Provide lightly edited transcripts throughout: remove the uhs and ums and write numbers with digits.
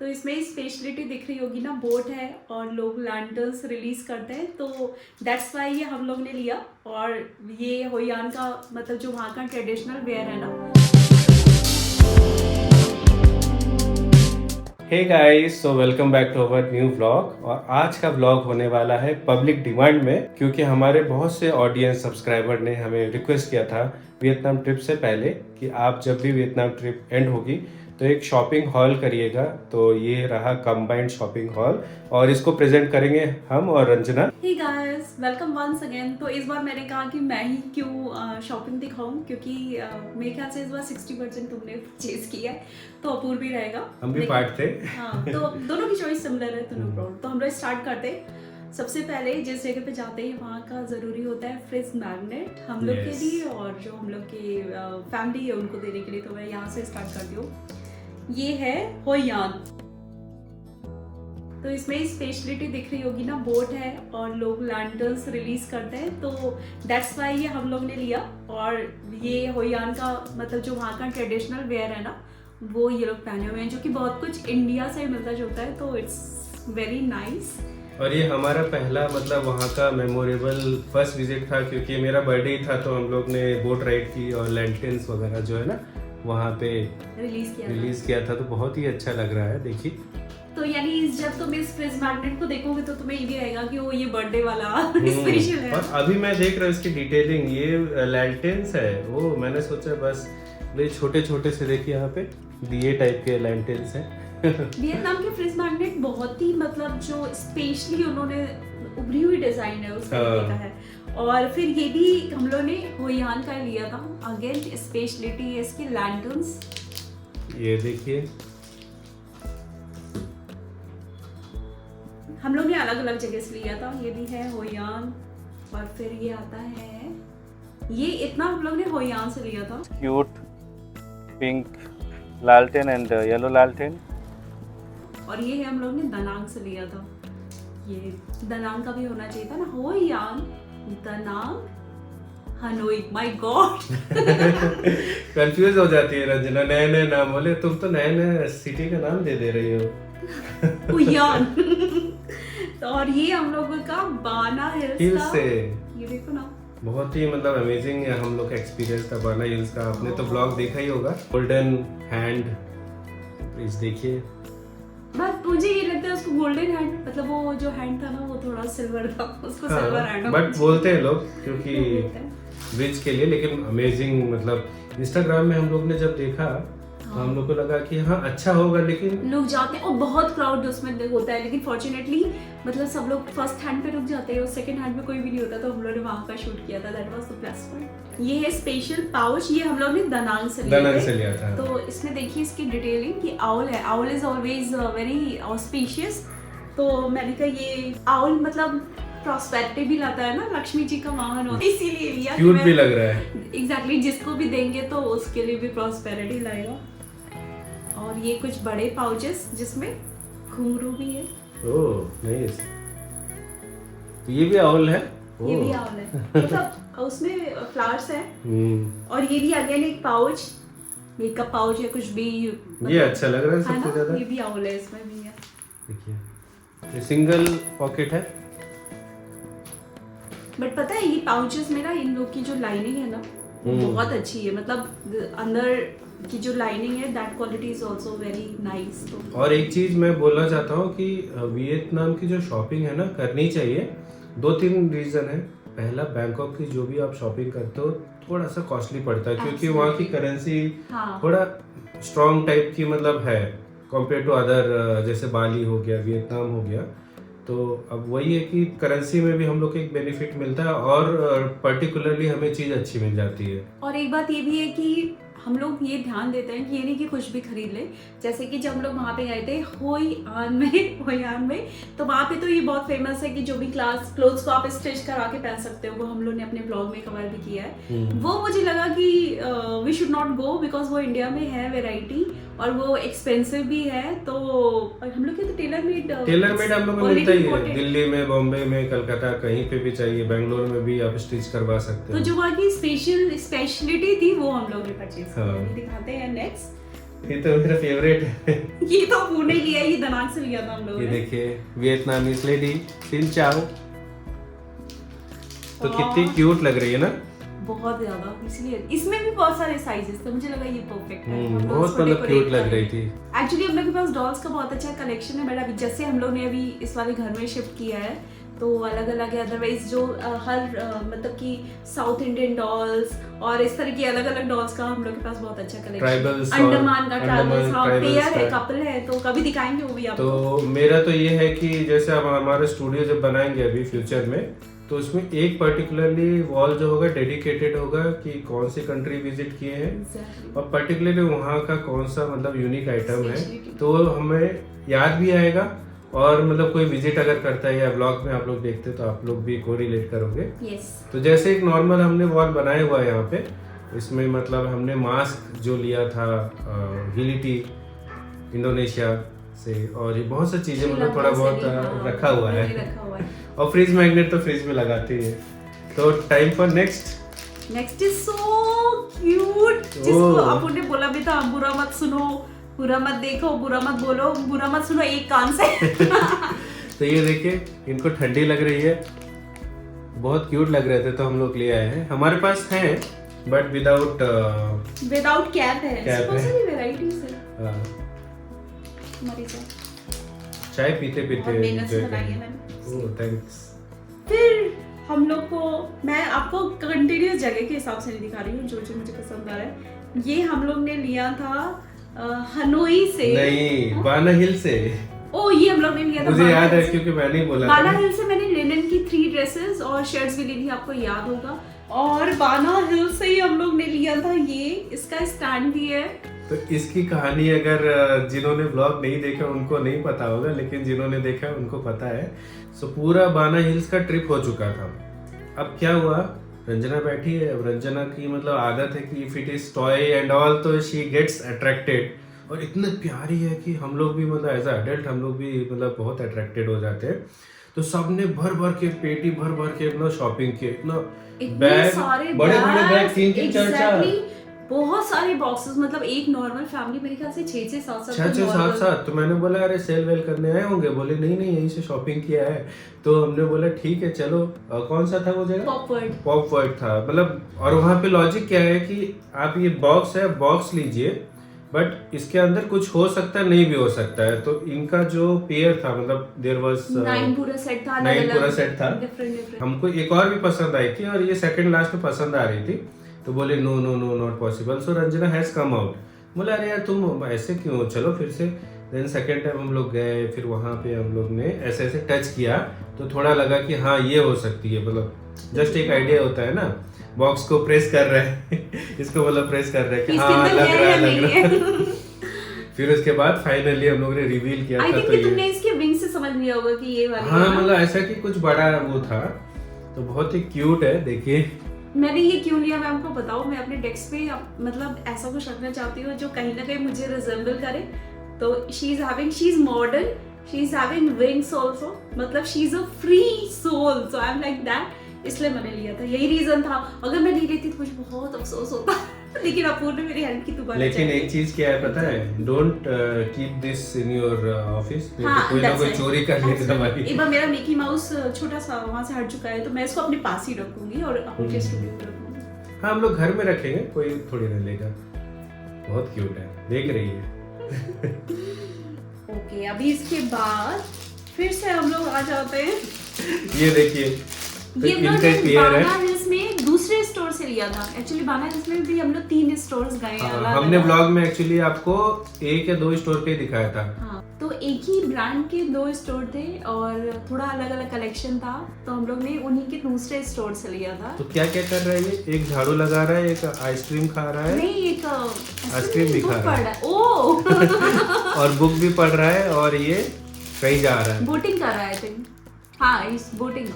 तो इसमें स्पेशलिटी दिख रही होगी ना, बोट है और लोग लैंटर्न्स रिलीज करते हैं, तो दैट्स वाई ये हम लोग ने लिया। और ये होयान का मतलब जो वहाँ का ट्रेडिशनल वेयर है ना। Hey guys, so welcome back to our new vlog. और आज का व्लॉग होने वाला है पब्लिक डिमांड में, क्योंकि हमारे बहुत से ऑडियंस सब्सक्राइबर ने हमें रिक्वेस्ट किया था वियतनाम ट्रिप से पहले कि आप जब भी वियतनाम ट्रिप एंड होगी तो एक शॉपिंग हॉल करिएगा। तो ये रहा कंबाइंड शॉपिंग हॉल और इसको प्रेजेंट करेंगे हम और Ranjana. Hey guys, welcome once again. तो इस बार मैंने कहा कि मैं ही क्यों शॉपिंग दिखाऊं, क्योंकि मेरे ख्याल से इस बार 60% तुमने परचेज किया है, तो अपूर्व भी रहेगा। हम भी पार्ट थे। हाँ, तो दोनों की चॉइस सिमिलर है, तो नो प्रॉब्लम। तो हम लोग स्टार्ट करते हैं। सबसे पहले जिस जगह पे जाते हैं वहाँ का ज़रूरी होता है फ्रिज मैग्नेट हम लोग के लिए, और जो हम लोग की फैमिली है उनको देने के लिए। तो मैं यहाँ से स्टार्ट करती हूँ। ये है होयान। तो इसमें स्पेशलिटी दिख रही होगी ना, बोट है और लोग लैंटर्न्स रिलीज करते हैं, तो दैट्स वाई ये हम लोग ने लिया। और ये होयान का मतलब जो वहाँ का ट्रेडिशनल वेयर है ना, वो ये लोग पहने हुए हैं, जो कि बहुत कुछ इंडिया से मिलता जुलता है, तो इट्स वेरी नाइस। और ये हमारा पहला मतलब वहाँ का मेमोरेबल फर्स्ट विजिट था, क्योंकि मेरा बर्थडे ही था, तो हम लोग ने बोट राइड की और लैंटर्न्स वगैरह जो है ना वहाँ पे रिलीज किया था। तो बहुत ही अच्छा लग रहा है, देखिए। तो यानी जब तुम इस फ्रिज मैग्नेट को देखोगे तो तुम्हें ये भी रहेगा कि वो ये बर्थडे वाला स्पेशल है। और अभी मैं देख रहा हूँ इसकी डिटेलिंग, ये लैंटर्न्स है। वो मैंने सोचा बस ये छोटे छोटे से देखिए, यहाँ पे दिए टाइप के लैंटर्न्स हैं। वियतनाम के फ्रिज मैग्नेट बहुत ही मतलब जो स्पेशली उन्होंने उभरी हुई डिजाइन है उस तरीके का है। और फिर ये भी हम लोग ने होयान का लिया था। अगेन स्पेशलिटी है इसकी लैंटर्न्स। ये देखिए, हम लोग ने अलग अलग जगह से लिया था। ये भी है होयान, और फिर ये आता है, ये इतना हम लोग ने होयान से लिया था। क्यूट पिंक लालटेन एंड येलो लालटेन। और ये है हम लोग ने दनांग से लिया था। ये दनांग का भी होना चाहिए था ना, Hoi An Da Nang Hanoi. My God, confuse हो जाती है रंजना, नए नए नाम बोले। तुम तो नए नए सिटी का नाम दे दे रही हो। होयान। और ये हम लोगों का बाना हिल्स का, से ये देखो ना, बहुत ही मतलब अमेजिंग है हम लोग का एक्सपीरियंस था बाना हिल्स का। आपने तो ब्लॉग देखा ही होगा। गोल्डन हैंड, प्लीज देखिए। बस मुझे ये लगता है उसको गोल्डन हैंड, मतलब वो जो हैंड था ना वो थोड़ा सिल्वर था, उसको सिल्वर हैंड बट बोलते हैं लोग क्योंकि ब्रिज के लिए। लेकिन अमेजिंग, मतलब इंस्टाग्राम में हम लोग ने जब देखा तो हम लोग को लगा कि हाँ अच्छा होगा, लेकिन लोग जाते हैं और बहुत क्राउड उसमें होता है, लेकिन फॉर्चुनेटली मतलब सब लोग फर्स्ट हैंड पे रुक जाते हैं और सेकंड हैंड में कोई भी नहीं होता, तो हम लोग ने वहाँ का शूट किया था। That was the plus point. ये है स्पेशल पाउच, ये हम लोग ने दनांग से लिया था। तो इसमें देखिए इसकी डिटेलिंग, ये आउल है। Owl is always very auspicious, तो मैंने कहा ये आउल मतलब प्रॉस्पेरिटी भी लाता है ना, लक्ष्मी जी का वाहन होता है, इसीलिए लिया। क्यूट भी लग रहा है। एग्जैक्टली, जिसको भी देंगे तो उसके लिए भी प्रॉस्पेरिटी लाएगा। और ये कुछ बड़े पाउचेस जिसमें घुंघरू भी है। ओह नाइस, ये भी आउल है। ये भी आउल है, मतलब उसमें फ्लावर्स है। और ये भी अगेन एक पाउच, मेकअप पाउच है कुछ भी, मतलब ये अच्छा लग रहा है सबसे ज्यादा। ये भी आउल है, इसमें भी है। देखिए ये सिंगल पॉकेट है। बट पता है ये पाउचेस में ना इन लोग की जो लाइनिंग है ना बहुत अच्छी है, मतलब अंदर की जो लाइनिंग है that quality is also very nice. और एक चीज मैं बोलना चाहता हूँ कि वियतनाम की जो शॉपिंग है ना करनी चाहिए। 2-3 रीजन है। पहला, बैंकॉक की जो भी आप शॉपिंग करते हो थोड़ा सा कॉस्टली पड़ता है, क्योंकि वहाँ की करेंसी थोड़ा स्ट्रॉन्ग टाइप की मतलब है कंपेयर टू अदर, जैसे बाली हो गया, वियतनाम हो गया। तो अब वही है कि करेंसी में भी हम लोग को एक बेनिफिट मिलता है और पर्टिकुलरली हमें चीज़ अच्छी मिल जाती है। और एक बात ये भी है कि हम लोग ये ध्यान देते हैं कि ये नहीं कि कुछ भी खरीद ले। जैसे कि जब हम लोग वहाँ पे गए थे होयान में, तो वहाँ पे तो ये बहुत फेमस है कि जो भी क्लोथ्स को आप स्टिच करा के पहन सकते हो, वो हम लोग ने अपने ब्लॉग में कवर भी किया है। वो मुझे लगा कि we should not go, because वो इंडिया में है वेराइटी और वो एक्सपेंसिव भी है। तो हम लोग के तो टेलर मेड हम लोग को मिलता ही है, दिल्ली में, बॉम्बे में, कलकत्ता, कहीं पे भी चाहिए, बेंगलोर में भी आप स्टिच करवा सकते हो। तो जो वहाँ की स्पेशलिटी थी वो हम लोग ने परचेज किया। दिखाते हैं नेक्स्ट। ये तो मेरा फेवरेट है। ये तो पुणे लिया, ये दनाक से लिया था हम लोगों ये ने। देखिए वियतनामीज लेडी सिन चाओ, तो वाह। कितनी क्यूट लग रही है ना। बहुत ज्यादा, इसलिए इसमें भी बहुत सारे साइजेस थे, मुझे लगा ये परफेक्ट है। हम लोग बहुत छोटे मतलब को क्यूट देख लग कर- रही थी। एक्चुअली हम लोग के पास डॉल्स का बहुत अच्छा कलेक्शन है, बट अभी जैसे हम लोग ने अभी इस वाले घर में शिफ्ट किया है तो अलग अलग है। अदरवाइज जो हर मतलब कि साउथ इंडियन डॉल्स और इस तरह की अलग अलग डॉल्स का हम लोग के पास बहुत अच्छा कलेक्शन Tribals है। और अंडमान का ट्राइबल्स, हाँ tribals पेयर है, का। कपल है, तो कभी दिखाएंगे वो भी आपको। तो मेरा तो ये है कि जैसे हम हमारा स्टूडियो जब बनाएंगे अभी फ्यूचर में, तो उसमें एक पर्टिकुलरली वॉल जो होगा डेडिकेटेड होगा कि कौन सी कंट्री विजिट किए हैं Exactly. और पर्टिकुलरली वहाँ का कौन सा मतलब यूनिक आइटम है, Specialty. तो हमें याद भी आएगा। और मतलब कोई विजिट अगर करता है या ब्लॉग में आप लोग देखते तो आप लोग भी कोरिलेट करोगे। Yes. तो जैसे एक नॉर्मल हमने वॉल बनाया हुआ है यहाँ पे, इसमें मतलब हमने मास्क जो लिया था हिलिटी इंडोनेशिया से, और ये बहुत सी चीजें मतलब थोड़ा बहुत रखा हुआ है। रखा हुआ है। और फ्रिज मैग्नेट तो फ्रिज में लगाते ही है। तो time for next. Next is so cute, जिसको अपुन ने बोला भी था बुरा मत सुनो, बुरा मत देखो, बुरा मत बोलो, बुरा मत सुनो एक कान से। तो ये देखिए इनको ठंडी लग रही है, बहुत क्यूट लग रहे थे तो हम लोग ले आए हैं। हमारे पास हैं बट विदाउट कैप है। कैप बहुत है। सारी वैरायटीज है हमारे साथ। चाय पीते और पीते मेहनत से enjoy बनाई है करें। मैंने। ओह थैंक्स। फिर हम लोग को, मैं आपको कंटिन्यूस जगह के हिसाब से नहीं दिखा रही हूँ, जो जो मुझे पसंद आ रहा है। ये हम लोग ने लिया था हनोई से। नहीं, बाना हिल से। ओ ये हम लोग ने लिया था मुझे बाना याद है हिल से। क्योंकि मैंने ही बोला बाना था। हिल से मैंने लिनन की 3 ड्रेसेस और शर्ट्स भी ली थी, आपको याद होगा। और बाना हिल से ही हम लोग ने लिया था ये, इसका स्टैंड भी है। तो इसकी कहानी अगर जिन्होंने ब्लॉग नहीं देखा उनको नहीं पता होगा, लेकिन जिन्होंने देखा उनको पता है। सो पूरा बाना हिल्स का ट्रिप हो चुका था। अब क्या हुआ, रंजना बैठी है। अब रंजना की मतलब आदत है कि if it is toy and all तो शी गेट्स अट्रैक्टेड, और इतनी प्यारी है कि हम लोग भी मतलब एज अडल्ट हम लोग भी मतलब बहुत अट्रैक्टेड हो जाते हैं। तो सबने भर भर के पेटी भर भर के इतना शॉपिंग किया, इतना इतने सारे बड़े बड़े बैग 3-3 4-4 बहुत सारे बॉक्सेस, मतलब एक नॉर्मल फैमिली मेरे ख्याल से 6 से 7 7 तो मैंने बोला अरे सेल वेल करने आए होंगे, बोले नहीं नहीं यहीं से शॉपिंग किया है। तो हमने बोला ठीक है चलो। कौन सा था वो जगह? पॉप वर्ड था मतलब। और वहाँ पे लॉजिक क्या है कि आप ये बॉक्स है, बॉक्स लीजिए, बट इसके अंदर कुछ हो सकता है नहीं भी हो सकता है। तो इनका जो पेयर था मतलब देयर वाज 9 पूरा सेट था, 9 पूरा सेट था। डिफरेंट। हमको एक और भी पसंद आई थी और ये सेकंड लास्ट में पसंद आ रही थी। तो बोले no no no not possible. So Ranjana has come out. बोला अरे यार तुम ऐसे क्यों, चलो फिर से। देन सेकंड टाइम हम लोग गए, फिर वहाँ पे हम लोग ने ऐसे ऐसे टच किया तो थोड़ा लगा कि हाँ ये हो सकती है। मतलब जस्ट एक आइडिया होता है ना, बॉक्स को प्रेस कर रहे हैं इसको मतलब प्रेस कर रहे हैं कि हाँ लग रहा है। फिर उसके बाद फाइनली हम लोग ने रिवील किया आई था। थिंक तो कि ये तुमने इसके विंग से समझ लिया होगा कि ये वाली हाँ है ना? मतलब ऐसा कि कुछ बड़ा वो था। तो बहुत ही क्यूट है, देखिए। मैंने ये क्यों लिया मैं आपको बताऊं। मैं अपने डेस्क पे मतलब ऐसा कुछ रखना चाहती हूँ जो कहीं ना कहीं मुझे रिजेंबल करे। तो she is modern, she is having wings also, मतलब she is a free soul. So I am like that, इसलिए मैंने लिया था। यही रीजन था। अगर मैं नहीं लेती तो मुझे बहुत अफसोस होता लेकिन अपूर्व ने मेरी हेल्प की दोबारा। लेकिन एक चीज क्या है पता है, don't keep this in your office, हाँ, कोई ना that's कोई right. चोरी कर लेगा हमारी। एक बार मेरा मिकी माउस छोटा सा वहां से हट चुका है, तो मैं इसको अपने पास ही रखूंगी और अपने स्टूडियो में रखूंगी। हाँ हम लोग घर में रखेंगे, कोई थोड़ी ना लेगा। बहुत क्यूट है, देख रही है। ओके, अभी इसके बाद फिर से हम लोग आ जाते हैं। ये देखिए, तो ये इनका हमने पेयर है। बाना हिल्स में दूसरे स्टोर से लिया था। एक्चुअली बाना हिल्स में भी हम लोग 3 स्टोर्स गए हैं। हाँ, अलग हमने अलग। ब्लॉग में एक्चुअली आपको 1 या 2 स्टोर पे दिखाया था। हाँ, तो एक ही ब्रांड के 2 स्टोर थे और थोड़ा अलग अलग कलेक्शन था, तो हम लोग ने उन्हीं के दूसरे स्टोर से लिया था। तो क्या क्या कर रहा है ये? एक झाड़ू लगा रहा है, एक आइसक्रीम खा रहा है, नहीं, एक आइसक्रीम भी खा रहा है। ओ और बुक भी पढ़ रहा है, और ये कहीं जा रहा है। बोटिंग कर रहा है आई थिंक। हाँ, इस बोटिंग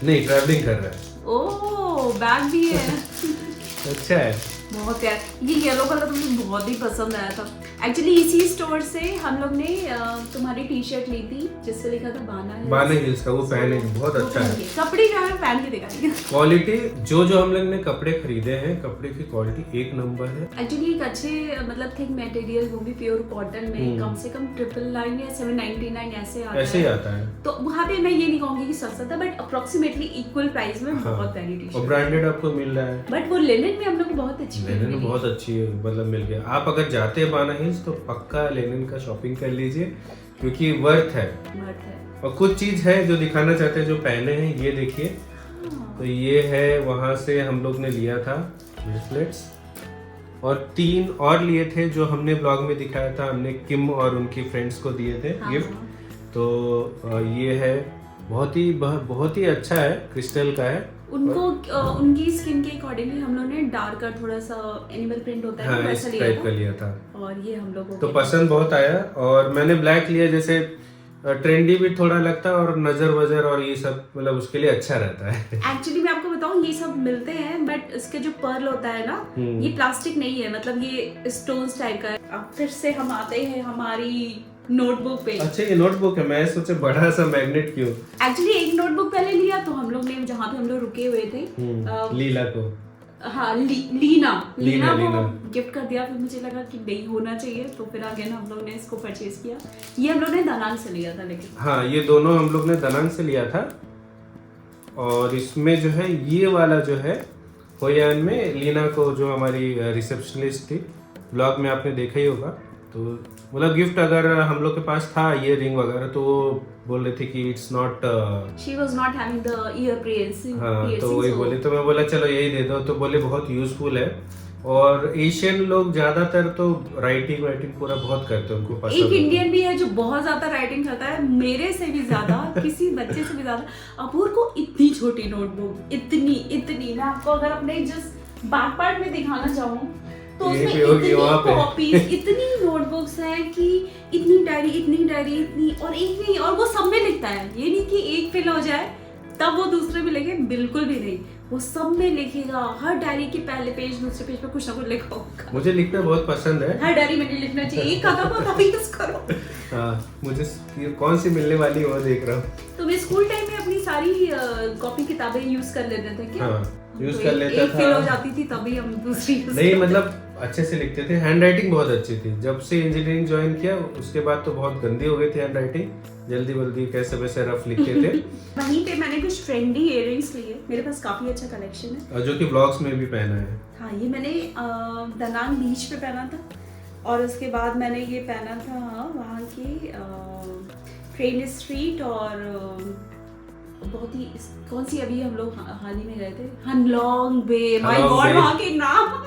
नहीं, ट्रैवलिंग कर रहा है। ओ बैग भी है। अच्छा है। बहुत प्यार, ये येलो कलर तो मुझे बहुत ही पसंद आया था। एक्चुअली इसी स्टोर से हम लोग ने तुम्हारी टी शर्ट ली थी जिससे लिखा था बाना हिल्स का, वो पहने बहुत अच्छा है। कपड़े जो है पहन के दिखाएंगे। क्वालिटी जो हम लोग ने कपड़े खरीदे हैं, कपड़े की क्वालिटी एक नंबर है। एक्चुअली एक अच्छे मतलब थिक मटेरियल, वो भी प्योर कॉटन में कम से कम 999 या 799 ऐसे ही आता है। तो वहाँ पे मैं ये नहीं कहूँगी कि सस्ता था, बट अप्रोक्सीमेटली इक्वल प्राइस में बहुत प्यारी टी शर्ट और ब्रांडेड आपको मिल रहा है। बट वो लिनन में हम लोग को बहुत अच्छी लेनिन बहुत अच्छी मतलब मिल गया। आप अगर जाते हैं बाना हिल्स तो पक्का लेनिन का शॉपिंग कर लीजिए क्योंकि वर्थ है। और कुछ चीज है जो दिखाना चाहते हैं, जो पहने हैं ये देखिए। तो ये है, वहां से हम लोग ने लिया था ब्रेसलेट्स, और 3 और लिए थे जो हमने ब्लॉग में दिखाया था। हमने किम और उनकी फ्रेंड्स को दिए थे गिफ्ट। तो ये है, बहुत ही अच्छा है, क्रिस्टल का है। उनको उनकी स्किन के अकॉर्डिंगली हम लोग ने डार्कर थोड़ा सा एनिमल प्रिंट होता है, हाँ, वैसा इस टाइप का लिया था। और ये हम लोगों तो पसंद बहुत आया। और मैंने ब्लैक लिया, जैसे ट्रेंडी भी थोड़ा लगता है और नजर वजर और ये सब मतलब उसके लिए अच्छा रहता है। एक्चुअली मैं आपको बताऊं, ये सब मिलते हैं बट इसके जो पर्ल होता है ना, ये प्लास्टिक नहीं है, मतलब ये स्टोन्स टाइप का है। अब फिर से हम आते हैं हमारी नोटबुक पे। अच्छा, ये नोटबुक है, मैं सोचे बड़ा सा मैग्नेट क्यों। एक्चुअली एक नोटबुक पहले लिया तो हम लोग ने, जहाँ पे हम लोग रुके हुए थे, लीला को, हाँ लीना को गिफ्ट कर दिया। फिर मुझे लगा कि नहीं होना चाहिए, तो फिर अगेन हम लोग ने इसको परचेज किया। ये हम लोग ने दानांग से लिया था, लेकिन हाँ ये दोनों हम लोग ने दानांग से लिया था। और इसमें जो है ये वाला जो है होयान में लीना को, जो हमारी रिसेप्शनिस्ट थी, ब्लॉग में आपने देखा ही होगा। तो मतलब गिफ्ट अगर हम लोग के पास था ये रिंग वगैरह, तो वो बोल रहे थे कि it's not, she was not having the year piercing. हाँ, तो वही बोले, तो मैं बोला चलो यही दे दो। तो बोले बहुत यूजफुल है। और एशियन लोग ज्यादातर तो राइटिंग पूरा बहुत करते हैं, उनको पसंद। एक इंडियन भी है जो बहुत ज्यादा राइटिंग करता है, मेरे से भी ज्यादा, किसी बच्चे से भी ज्यादा। अपूर को इतनी छोटी नोटबुक, इतनी मैं आपको अगर अपने जस्ट बैक पार्ट में दिखाना चाहूँ तो उसमें इतनी कॉपीज, इतनी नोटबुक्स हैं कि इतनी डायरी, और एक नहीं, और वो सब में लिखता है। ये नहीं कि एक फिल हो जाए तब वो दूसरे में लिखे, बिल्कुल भी नहीं, वो सब में लिखेगा। हर डायरी के पहले पेज, दूसरे पेज पे कुछ ना कुछ लिखा होगा। मुझे लिखना बहुत पसंद है। हर डायरी में नहीं लिखना चाहिए, एक खत्म होता भी यूज करो। हाँ, मुझे कौन सी मिलने वाली है वो देख रहा हूँ। तो मैं स्कूल टाइम में अपनी सारी कॉपी किताबें यूज कर लेते थे क्या? हाँ, यूज तो कर लेता था। एक फिल हो जाती थी तभी हम दूसरी नहीं, मतलब अच्छे से लिखते थे। हैंड राइटिंग बहुत अच्छी थी। जब से इंजीनियरिंग ज्वाइन किया उसके बाद तो बहुत गंदी हो गई थी हैंड राइटिंग, जल्दी कैसे वैसे रफ लिखते थे। वहीं पे मैंने कुछ ट्रेंडी इयररिंग्स लिए, मेरे पास काफी अच्छा कलेक्शन है, और जो कि व्लॉग्स में भी पहना है। हाँ, ये मैंने दनांग बीच पे पहना था, और उसके बाद मैंने ये पहना था वहाँ की ट्रेन स्ट्रीट, और बहुत ही कौन सी अभी हम लोग हाल ही में गए थे, हनलोंग बे, माय गॉड वहाँ के नाम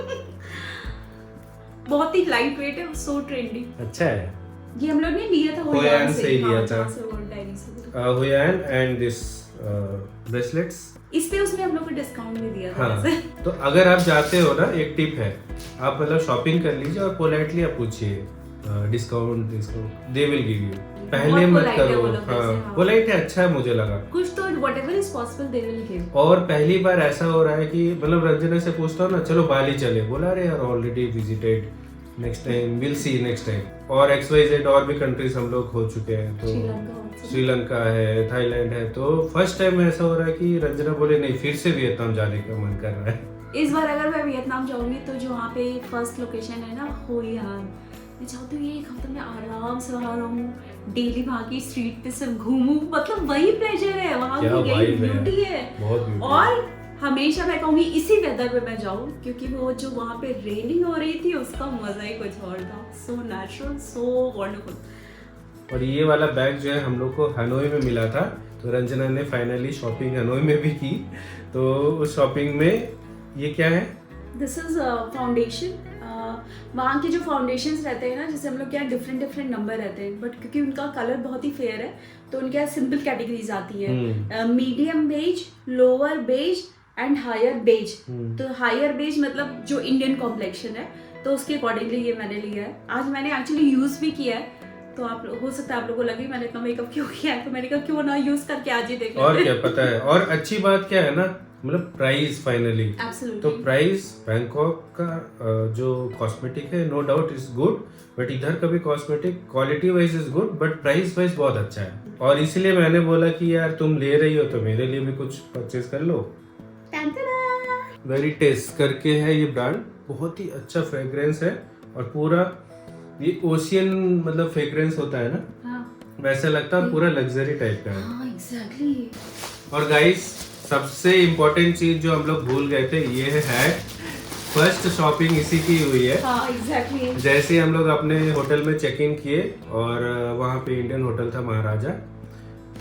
बहुत ही लाइट वेट है, सो ट्रेंडी। अच्छा है। ये हम लोग ने लिया था होयान से ही लिया था। होयान एंड दिस ब्रेसलेट्स, इस पे उसने हम लोग को डिस्काउंट भी दिया था। हाँ, तो अगर आप जाते हो ना, एक टिप है, आप मतलब शॉपिंग कर लीजिए और पोलाइटली आप पूछिए discount, they will give you. पहले मत करो। हाँ, पोलाइट है, अच्छा है, मुझे लगा कुछ तो whatever is possible they will give. और पहली बार ऐसा हो रहा है कि मतलब रंजना से पूछता हूँ ना, चलो बाली चले, बोला अरे यार already visited, next time will see next time. और XYZ और भी कंट्रीज हम लोग हो चुके हैं, तो श्रीलंका है, थाईलैंड है। तो फर्स्ट टाइम ऐसा हो रहा है कि रंजना बोले नहीं, फिर से वियतनाम जाने का मन कर रहा है। इस बार अगर मैं वियतनाम जाऊंगी तो जो वहाँ पे फर्स्ट लोकेशन है ना, होयान, मैं चाहती हूँ ये एक हफ्ते में आराम से वहाँ रहूँ, डेली वहाँ की स्ट्रीट पे सिर्फ घूमूं, मतलब वही प्लेजर है, वहाँ की यही ब्यूटी है। और हमेशा मैं कहूँगी इसी वेदर में मैं जाऊँ, क्योंकि वो जो वहाँ पे रेनिंग हो रही थी उसका मजा ही कुछ और था। So natural, so wonderful. और ये वाला बैग जो है हम लोग को हनोई में मिला था, तो रंजना ने फाइनली शॉपिंग हनोई में भी की। तो उस शॉपिंग में ये क्या है? This is foundation. वहाँ के जो फाउंडेशंस रहते हैं ना, जैसे हम लोग क्या डिफरेंट नंबर रहते हैं, बट क्योंकि उनका कलर बहुत ही फेयर है तो उनके यहाँ सिंपल कैटेगरीज आती है, medium base, lower base and higher base. तो हायर बेज मतलब जो इंडियन कॉम्प्लेक्शन है, तो उसके अकॉर्डिंगली ये मैंने लिया है। आज मैंने एक्चुअली यूज भी किया है, तो आप हो सकता है आप लोगों को लगे मैंने इतना मेकअप क्यों किया है, तो मैंने कहा क्यों ना यूज करके आज ही देख लेते हैं। और क्या पता है। और अच्छी बात क्या है ना, मतलब प्राइस फाइनली। तो एब्सोल्युटली प्राइस बैंकॉक का जो कॉस्मेटिक है no doubt is good, but इधर का भी cosmetic quality wise is good, but price wise बहुत अच्छा है। और इसलिए मैंने बोला कि यार तुम ले रही हो तो मेरे लिए भी कुछ परचेज कर लो। वेरी टेस्ट करके है ये ब्रांड, बहुत ही अच्छा फ्रेग्रेंस है और पूरा ये ओशियन मतलब फ्रेग्रेंस होता है ना, हाँ वैसा लगता है और पूरा लग्जरी टाइप का है। हाँ एग्जैक्टली। और गाइस सबसे इम्पोर्टेंट चीज जो हम लोग भूल गए थे, ये है फर्स्ट शॉपिंग इसी की हुई है। हाँ एग्जैक्टली। जैसे हम लोग अपने होटल में चेक इन किए और वहाँ पे इंडियन होटल था महाराजा,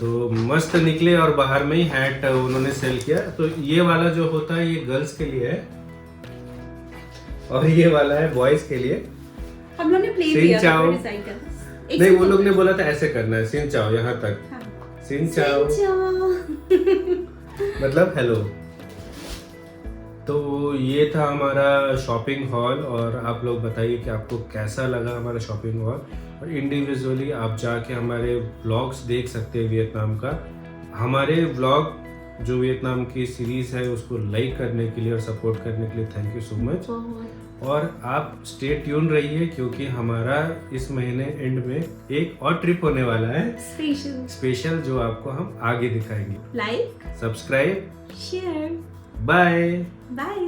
तो मस्त निकले और बाहर में ही हैट उन्होंने सेल किया। तो ये वाला जो होता है ये गर्ल्स के लिए है और ये वाला है बॉयज के लिए। हम लोग ने प्ले सिन किया था चाओ। डिसाइड करना। नहीं, वो लोग ने बोला था ऐसे करना है, सिन चाओ यहाँ तक। हाँ। सिन चाओ मतलब हेलो। तो ये था हमारा शॉपिंग हॉल और आप लोग बताइए कि आपको कैसा लगा हमारा शॉपिंग हॉल। और इंडिविजुअली आप जाके हमारे व्लॉग्स देख सकते हैं वियतनाम का। हमारे व्लॉग जो वियतनाम की सीरीज है उसको लाइक करने के लिए और सपोर्ट करने के लिए थैंक यू सो मच। और आप स्टे ट्यून रहिए क्योंकि हमारा इस महीने एंड में एक और ट्रिप होने वाला है स्पेशल, जो आपको हम आगे दिखाएंगे। Like, subscribe, share, bye. Bye.